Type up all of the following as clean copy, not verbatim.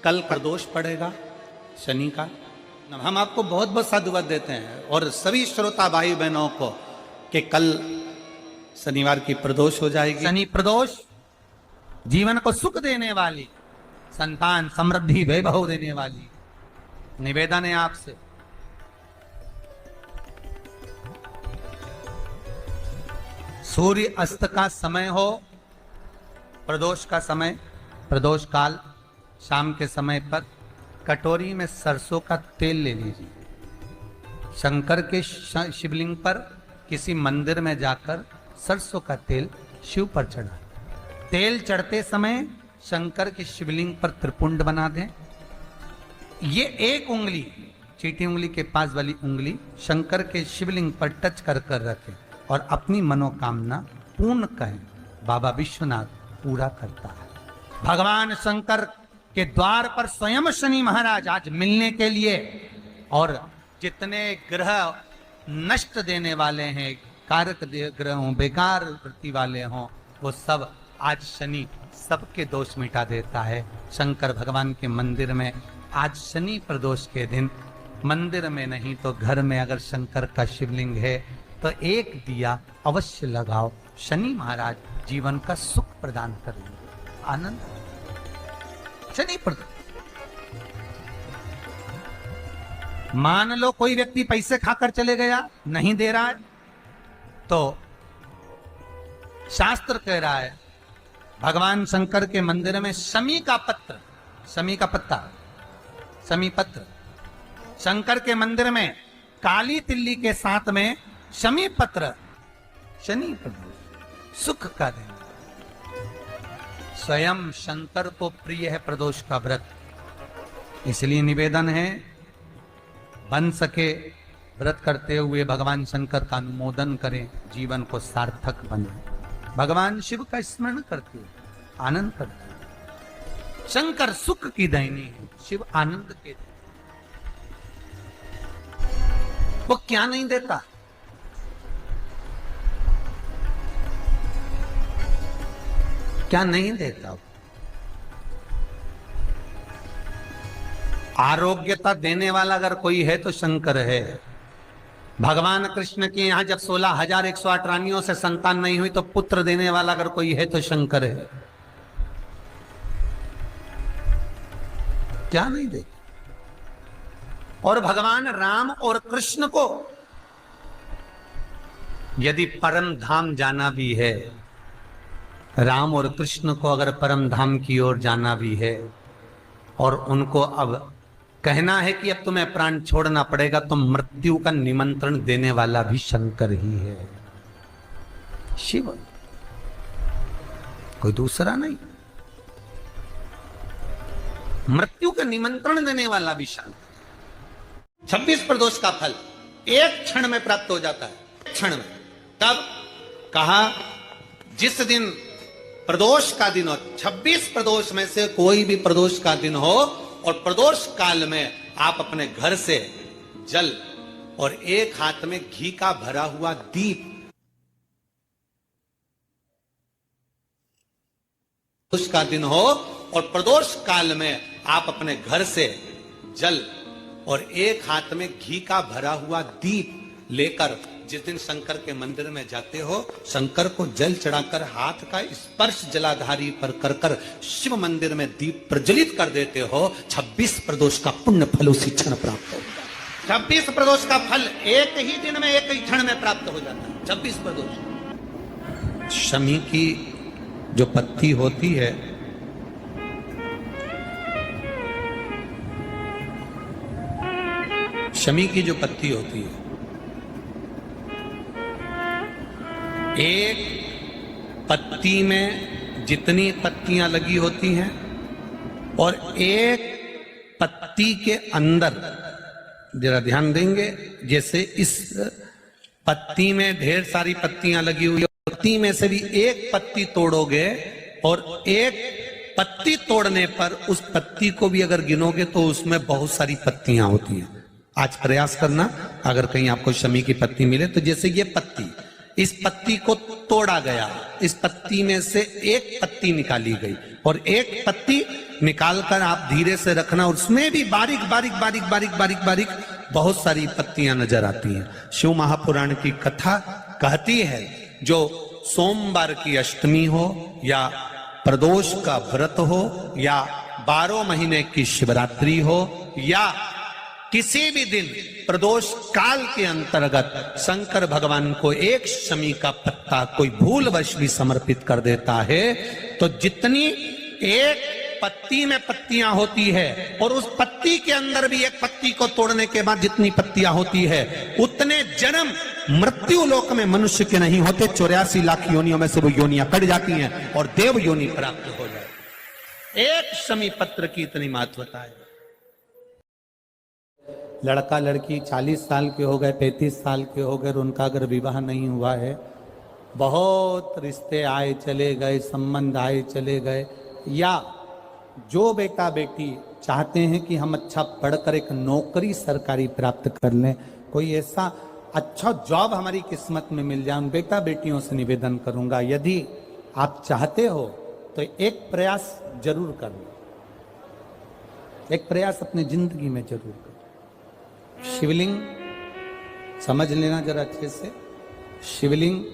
कल प्रदोष पड़ेगा शनि का। हम आपको बहुत बहुत साधुवाद देते हैं और सभी श्रोता भाई बहनों को कि कल शनिवार की प्रदोष हो जाएगी। शनि प्रदोष जीवन को सुख देने वाली, संतान समृद्धि वैभव देने वाली। निवेदन है आपसे, सूर्य अस्त का समय हो, प्रदोष का समय, प्रदोष काल शाम के समय पर कटोरी में सरसों का तेल ले लीजिए। शंकर के शिवलिंग पर किसी मंदिर में जाकर सरसों का तेल शिव पर चढ़ा। तेल चढ़ते समय शंकर के शिवलिंग पर त्रिपुंड बना दें। ये एक उंगली, चीटी उंगली के पास वाली उंगली शंकर के शिवलिंग पर टच कर कर रखें और अपनी मनोकामना पूर्ण कहें। बाबा विश्वनाथ पूरा करता है। भगवान शंकर के द्वार पर स्वयं शनि महाराज आज मिलने के लिए, और जितने ग्रह नष्ट देने वाले हैं, कारक ग्रह हों, बेकार वृत्ति वाले हों, वो सब आज शनि सबके दोष मिटा देता है। शंकर भगवान के मंदिर में आज शनि प्रदोष के दिन, मंदिर में नहीं तो घर में अगर शंकर का शिवलिंग है तो एक दिया अवश्य लगाओ। शनि महाराज जीवन का सुख प्रदान करेंगे, आनंद। शनि प्रदोष, मान लो कोई व्यक्ति पैसे खाकर चले गया, नहीं दे रहा है, तो शास्त्र कह रहा है भगवान शंकर के मंदिर में शमी का पत्र, शमी का पत्ता, शमी पत्र, शंकर के मंदिर में काली तिल्ली के साथ में शमी पत्र, शनि प्रदोष सुख का दिन। स्वयं शंकर को प्रिय है प्रदोष का व्रत, इसलिए निवेदन है बन सके व्रत करते हुए भगवान शंकर का अनुमोदन करें, जीवन को सार्थक बने। भगवान शिव का स्मरण करते हुए आनंद करते हुए। शंकर सुख की दैनी है, शिव आनंद के, वो क्या नहीं देता? क्या नहीं देता? आरोग्यता देने वाला अगर कोई है तो शंकर है। भगवान कृष्ण के यहां जब 16,108 रानियों से संतान नहीं हुई तो पुत्र देने वाला अगर कोई है तो शंकर है। क्या नहीं दे? और भगवान राम और कृष्ण को यदि परम धाम जाना भी है, राम और कृष्ण को अगर परम धाम की ओर जाना भी है और उनको अब कहना है कि अब तुम्हें प्राण छोड़ना पड़ेगा, तो मृत्यु का निमंत्रण देने वाला भी शंकर ही है, शिव, कोई दूसरा नहीं। मृत्यु का निमंत्रण देने वाला भी शंकर। 26 प्रदोष का फल एक क्षण में प्राप्त हो जाता है, क्षण में। तब कहा जिस दिन प्रदोष का दिन हो, 26 प्रदोष में से कोई भी प्रदोष का दिन हो, और प्रदोष काल में आप अपने घर से जल और एक हाथ में घी का भरा हुआ दीप, प्रदोष का दिन हो और प्रदोष काल में आप अपने घर से जल और एक हाथ में घी का भरा हुआ दीप लेकर जिस दिन शंकर के मंदिर में जाते हो, शंकर को जल चढ़ाकर हाथ का स्पर्श जलाधारी पर कर कर शिव मंदिर में दीप प्रज्वलित कर देते हो, 26 प्रदोष का पुण्य फल उसी क्षण प्राप्त होगा। 26 प्रदोष का फल एक ही दिन में, एक ही क्षण में प्राप्त हो जाता है। 26 प्रदोष। शमी की जो पत्ती होती है, शमी की जो पत्ती होती है, एक पत्ती में जितनी पत्तियां लगी होती हैं और एक पत्ती के अंदर, जरा ध्यान देंगे, जैसे इस पत्ती में ढेर सारी पत्तियां लगी हुई, पत्ती में से भी एक पत्ती तोड़ोगे और एक पत्ती तोड़ने पर उस पत्ती को भी अगर गिनोगे तो उसमें बहुत सारी पत्तियां होती हैं। आज प्रयास करना, अगर कहीं आपको शमी की पत्ती मिले तो जैसे ये पत्ती, इस पत्ती को तोड़ा गया, इस पत्ती में से एक पत्ती निकाली गई, और एक पत्ती निकालकर आप धीरे से रखना, उसमें भी बारीक बारीक बारीक बारीक बारीक बारीक बहुत सारी पत्तियां नजर आती हैं। शिव महापुराण की कथा कहती है, जो सोमवार की अष्टमी हो या प्रदोष का व्रत हो या 12 महीने की शिवरात्रि हो या किसी भी दिन प्रदोष काल के अंतर्गत शंकर भगवान को एक शमी का पत्ता कोई भूलवश भी समर्पित कर देता है, तो जितनी एक पत्ती में पत्तियां होती है और उस पत्ती के अंदर भी एक पत्ती को तोड़ने के बाद जितनी पत्तियां होती है, उतने जन्म मृत्यु लोक में मनुष्य के नहीं होते। 84 लाख योनियों में से वो योनियां कट जाती हैं और देव योनि प्राप्त हो जाए। एक शमी पत्र की इतनी महत्वता है। लड़का लड़की 40 साल के हो गए, 35 साल के हो गए, उनका अगर विवाह नहीं हुआ है, बहुत रिश्ते आए चले गए, संबंध आए चले गए, या जो बेटा बेटी चाहते हैं कि हम अच्छा पढ़कर एक नौकरी सरकारी प्राप्त कर लें, कोई ऐसा अच्छा जॉब हमारी किस्मत में मिल जाए, उन बेटा बेटियों से निवेदन करूंगा, यदि आप चाहते हो तो एक प्रयास जरूर करना, एक प्रयास अपनी जिंदगी में जरूर करना। शिवलिंग समझ लेना जरा अच्छे से, शिवलिंग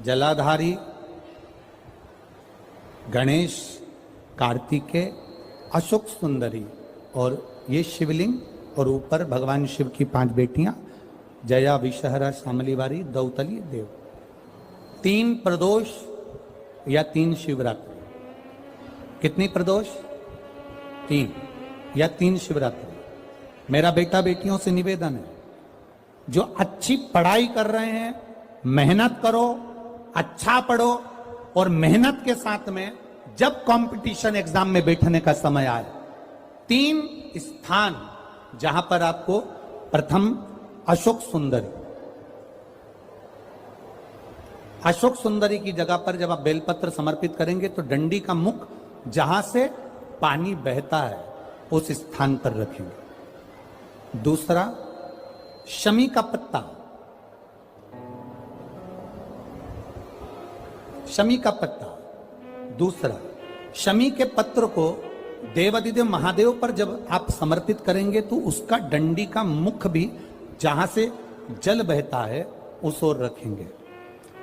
जलाधारी गणेश, कार्तिकेय, अशोक सुंदरी, और ये शिवलिंग, और ऊपर भगवान शिव की 5 बेटियां, जया, विषहरा, शामलीवारी, दौतली, देव। 3 प्रदोष या 3 शिवरात्रि। कितनी प्रदोष? 3 या 3 शिवरात्रि। मेरा बेटा बेटियों से निवेदन है, जो अच्छी पढ़ाई कर रहे हैं, मेहनत करो, अच्छा पढ़ो, और मेहनत के साथ में जब कंपटीशन एग्जाम में बैठने का समय आए, 3 स्थान जहां पर आपको प्रथम अशोक सुंदरी, अशोक सुंदरी की जगह पर जब आप बेलपत्र समर्पित करेंगे तो डंडी का मुख जहां से पानी बहता है उस स्थान पर रखेंगे। दूसरा, शमी का पत्ता, शमी का पत्ता। दूसरा, शमी के पत्र को देवादिदेव महादेव पर जब आप समर्पित करेंगे तो उसका डंडी का मुख भी जहां से जल बहता है उस ओर रखेंगे।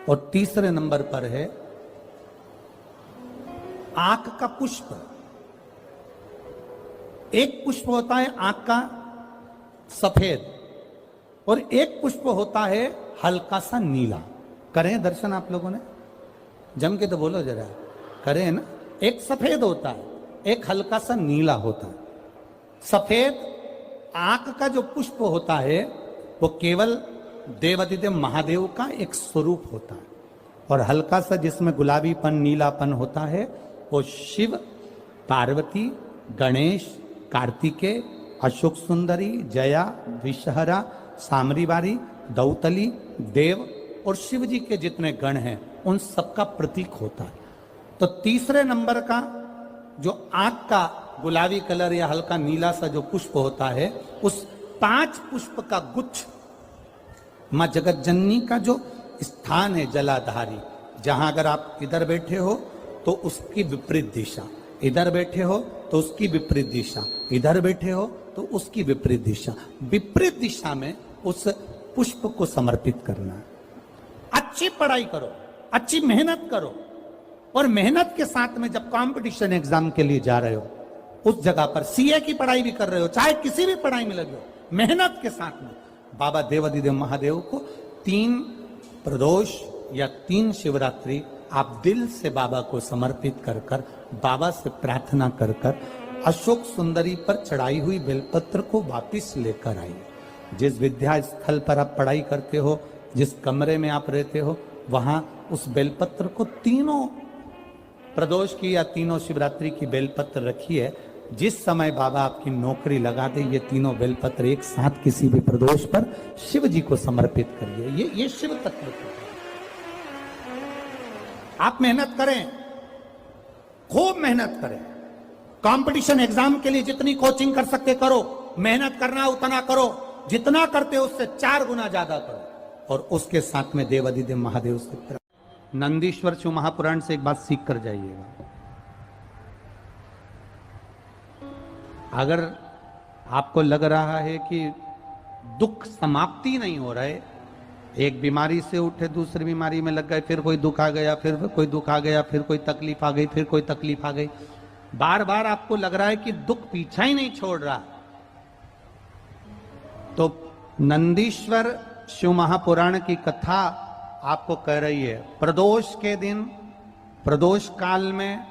और तीसरे नंबर पर है आंख का पुष्प। एक पुष्प होता है आंख का सफेद, और एक पुष्प होता है हल्का सा नीला। करें दर्शन आप लोगों ने? जम के तो बोलो जरा, करें ना? एक सफेद होता है, एक हल्का सा नीला होता है। सफेद आंख का जो पुष्प होता है वो केवल देवादिदेव महादेव का एक स्वरूप होता है, और हल्का सा जिसमें गुलाबीपन, नीलापन होता है वो शिव, पार्वती, गणेश, कार्तिकेय, अशोक सुंदरी, जया, विषहरा, सामरीवारी, दौतली, देव और शिव जी के जितने गण हैं उन सबका प्रतीक होता है। तो तीसरे नंबर का जो आंख का गुलाबी कलर या हल्का नीला सा जो पुष्प होता है, उस 5 पुष्प का गुच्छ मां जगत जननी का जो स्थान है जलाधारी, जहां अगर आप इधर बैठे हो तो उसकी विपरीत दिशा, इधर बैठे हो तो उसकी विपरीत दिशा, इधर बैठे हो तो उसकी विपरीत दिशा, विपरीत दिशा में उस पुष्प को समर्पित करना है। अच्छी पढ़ाई करो, अच्छी मेहनत करो, और मेहनत के साथ में जब कंपटीशन एग्जाम के लिए जा रहे हो, उस जगह पर सीए की पढ़ाई भी कर रहे हो, चाहे किसी भी पढ़ाई में लगे हो, मेहनत के साथ में बाबा देवादिदेव महादेव को 3 प्रदोष या 3 शिवरात्रि आप दिल से बाबा को समर्पित कर कर, बाबा से प्रार्थना कर कर अशोक सुंदरी पर चढ़ाई हुई बेलपत्र को वापिस लेकर आइए। जिस विद्या स्थल पर आप पढ़ाई करते हो, जिस कमरे में आप रहते हो, वहां उस बेलपत्र को 3 प्रदोष की या 3 शिवरात्रि की बेलपत्र रखिए। जिस समय बाबा आपकी नौकरी लगा दे, ये 3 बेलपत्र एक साथ किसी भी प्रदोष पर शिव जी को समर्पित करिए। ये शिव तत्व है। आप मेहनत करें, खूब मेहनत करें, कंपटीशन एग्जाम के लिए जितनी कोचिंग कर सकते करो, मेहनत करना उतना करो, जितना करते हो उससे 4 गुना ज्यादा करो, और उसके साथ में देवादिदेव महादेव से नंदीश्वर शिव महापुराण से एक बात सीख कर जाइएगा। अगर आपको लग रहा है कि दुख समाप्ति नहीं हो रहे, एक बीमारी से उठे दूसरी बीमारी में लग गए, फिर कोई दुख आ गया, फिर कोई दुख आ गया, फिर कोई तकलीफ आ गई, फिर कोई तकलीफ आ गई, बार बार आपको लग रहा है कि दुख पीछा ही नहीं छोड़ रहा, तो नंदीश्वर शिव महापुराण की कथा आपको कह रही है, प्रदोष के दिन, प्रदोष काल में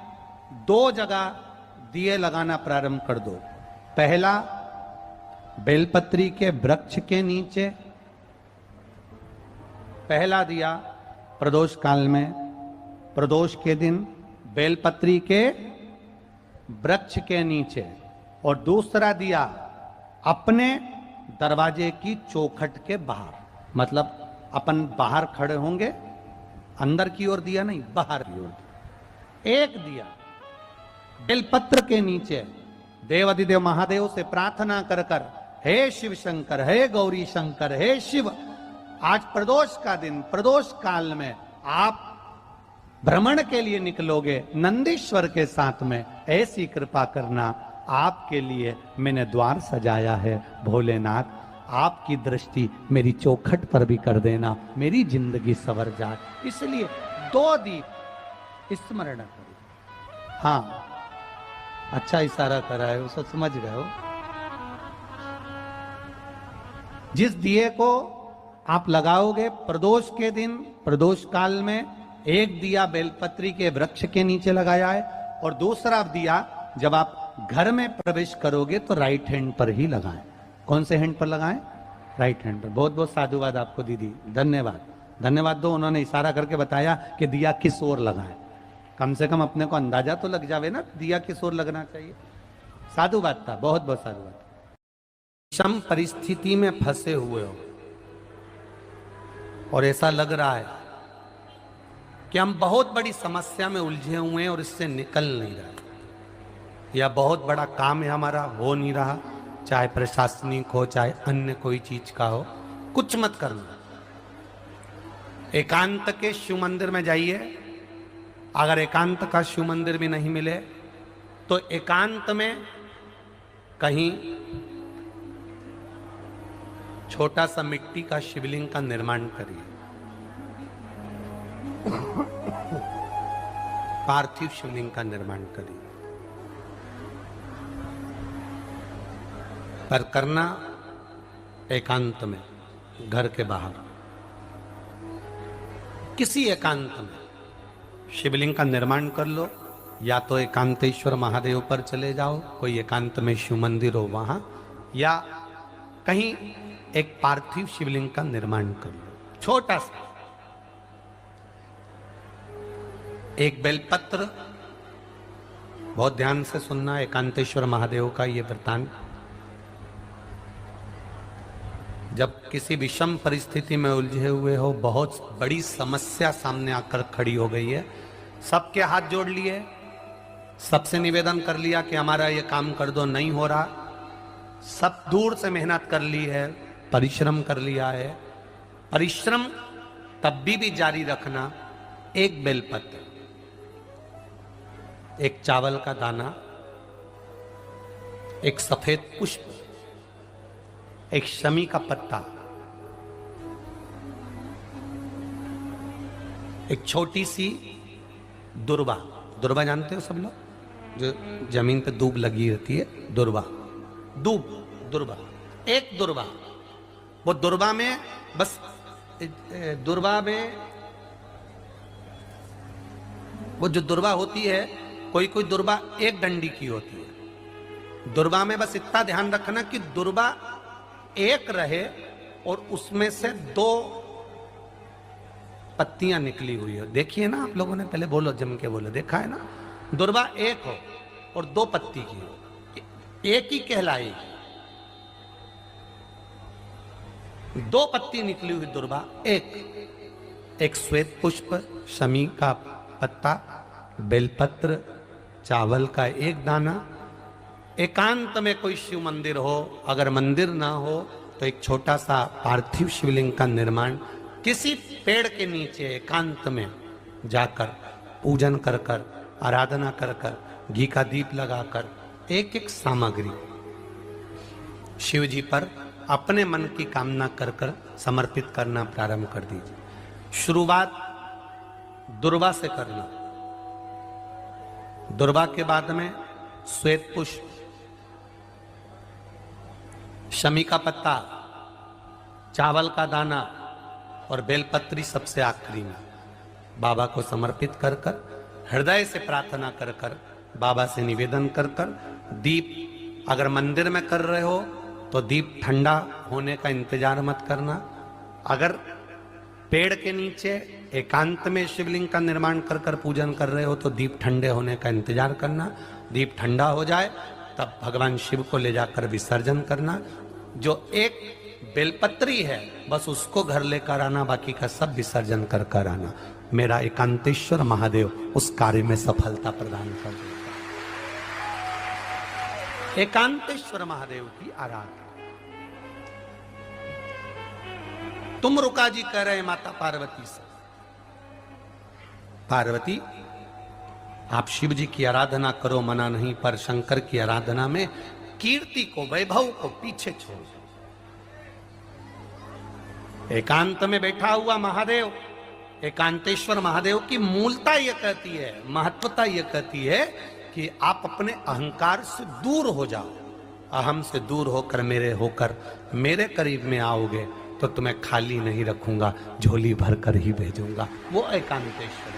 2 जगह दिए लगाना प्रारंभ कर दो। पहला, बेलपत्री के वृक्ष के नीचे पहला दिया प्रदोष काल में, प्रदोष के दिन बेलपत्री के वृक्ष के नीचे, और दूसरा दिया अपने दरवाजे की चौखट के बाहर, मतलब अपन बाहर खड़े होंगे, अंदर की ओर दिया नहीं, बाहर की ओर। एक दिया बेलपत्र के नीचे देवाधिदेव महादेव से प्रार्थना कर कर, हे शिव शंकर, हे गौरी शंकर, हे शिव, आज प्रदोष का दिन, प्रदोष काल में आप भ्रमण के लिए निकलोगे नंदीश्वर के साथ में, ऐसी कृपा करना, आपके लिए मैंने द्वार सजाया है भोलेनाथ, आपकी दृष्टि मेरी चौखट पर भी कर देना, मेरी जिंदगी संवर जाए। इसलिए 2 दीप स्मरण करो। हाँ, अच्छा इशारा करा है, उसे समझ गए हो। जिस दिए को आप लगाओगे प्रदोष के दिन, प्रदोष काल में, एक दिया बेलपत्री के वृक्ष के नीचे लगाया है, और दूसरा दिया जब आप घर में प्रवेश करोगे तो राइट हैंड पर ही लगाएं। कौन से हैंड पर लगाएं? राइट हैंड पर। बहुत बहुत साधुवाद आपको दीदी, धन्यवाद, धन्यवाद दो, उन्होंने इशारा करके बताया कि दिया किस ओर लगाएं। कम से कम अपने को अंदाजा तो लग जावे ना, दिया किस ओर लगना चाहिए। साधुवाद था, बहुत बहुत साधुवाद। विषम परिस्थिति में फंसे हुए हो और ऐसा लग रहा है कि हम बहुत बड़ी समस्या में उलझे हुए हैं और इससे निकल नहीं रहे, या बहुत बड़ा काम है हमारा, हो नहीं रहा, चाहे प्रशासनिक हो चाहे अन्य कोई चीज का हो, कुछ मत करना। एकांत के शिव मंदिर में जाइए, अगर एकांत का शिव मंदिर भी नहीं मिले तो एकांत में कहीं छोटा सा मिट्टी का शिवलिंग का निर्माण करिए, पार्थिव शिवलिंग का निर्माण करिए, पर करना एकांत में, घर के बाहर किसी एकांत में शिवलिंग का निर्माण कर लो, या तो एकांतेश्वर महादेव पर चले जाओ, कोई एकांत में शिव मंदिर हो वहां, या कहीं एक पार्थिव शिवलिंग का निर्माण कर लो, छोटा सा। एक बेलपत्र, बहुत ध्यान से सुनना, एकांतेश्वर महादेव का ये वृत्तांत। जब किसी विषम परिस्थिति में उलझे हुए हो, बहुत बड़ी समस्या सामने आकर खड़ी हो गई है, सबके हाथ जोड़ लिए, सबसे निवेदन कर लिया कि हमारा ये काम कर दो, नहीं हो रहा, सब दूर से मेहनत कर ली है, परिश्रम कर लिया है, परिश्रम तब भी जारी रखना। एक बेलपत्र, एक चावल का दाना, एक सफेद पुष्प, एक शमी का पत्ता, एक छोटी सी दुर्वा, दुर्वा जानते हो सब लोग, जो जमीन पे दूब लगी रहती है, दुर्वा, दूब, दुर्वा, एक दुर्वा, वो दुर्वा में बस, दुर्वा में वो जो दुर्वा होती है, कोई कोई दुर्वा एक डंडी की होती है, दुर्वा में बस इतना ध्यान रखना कि दुर्वा एक रहे और उसमें से 2 पत्तियां निकली हुई हो। देखिए ना आप लोगों ने, पहले बोलो, जम के बोलो, देखा है ना, दुर्वा एक हो और 2 पत्ती की हो, एक ही कहलाएगी। 2 पत्ती निकली हुई दुर्वा, एक श्वेत पुष्प, शमी का पत्ता, बेलपत्र, चावल का एक दाना। एकांत में कोई शिव मंदिर हो, अगर मंदिर ना हो तो एक छोटा सा पार्थिव शिवलिंग का निर्माण किसी पेड़ के नीचे एकांत में जाकर पूजन कर कर, आराधना कर कर, घी का दीप लगाकर, एक एक सामग्री शिव जी पर अपने मन की कामना कर कर समर्पित करना प्रारंभ कर दीजिए। शुरुआत दुर्वा से करना। दुर्वा के बाद में श्वेत पुष्प, शमी का पत्ता, चावल का दाना और बेलपत्री सबसे आखिरी में बाबा को समर्पित कर कर हृदय से प्रार्थना कर कर बाबा से निवेदन कर कर दीप, अगर मंदिर में कर रहे हो तो दीप ठंडा होने का इंतजार मत करना। अगर पेड़ के नीचे एकांत में शिवलिंग का निर्माण कर कर पूजन कर रहे हो तो दीप ठंडे होने का इंतजार करना। दीप ठंडा हो जाए तब भगवान शिव को ले जाकर विसर्जन करना। जो एक बेलपत्री है बस उसको घर लेकर आना, बाकी का सब विसर्जन कर कर आना। मेरा एकांतेश्वर महादेव उस कार्य में सफलता प्रदान कर देगा। एकांतेश्वर महादेव की आराधना। तुम रुका जी कह रहे माता पार्वती से, पार्वती आप शिव जी की आराधना करो, मना नहीं, पर शंकर की आराधना में कीर्ति को, वैभव को पीछे छोड़। एकांत में बैठा हुआ महादेव, एकांतेश्वर महादेव की मूलता यह कहती है, महत्वता यह कहती है कि आप अपने अहंकार से दूर हो जाओ। अहम से दूर होकर मेरे करीब में आओगे तो तुम्हें खाली नहीं रखूंगा, झोली भर कर ही भेजूंगा। वो एकांतेश्वर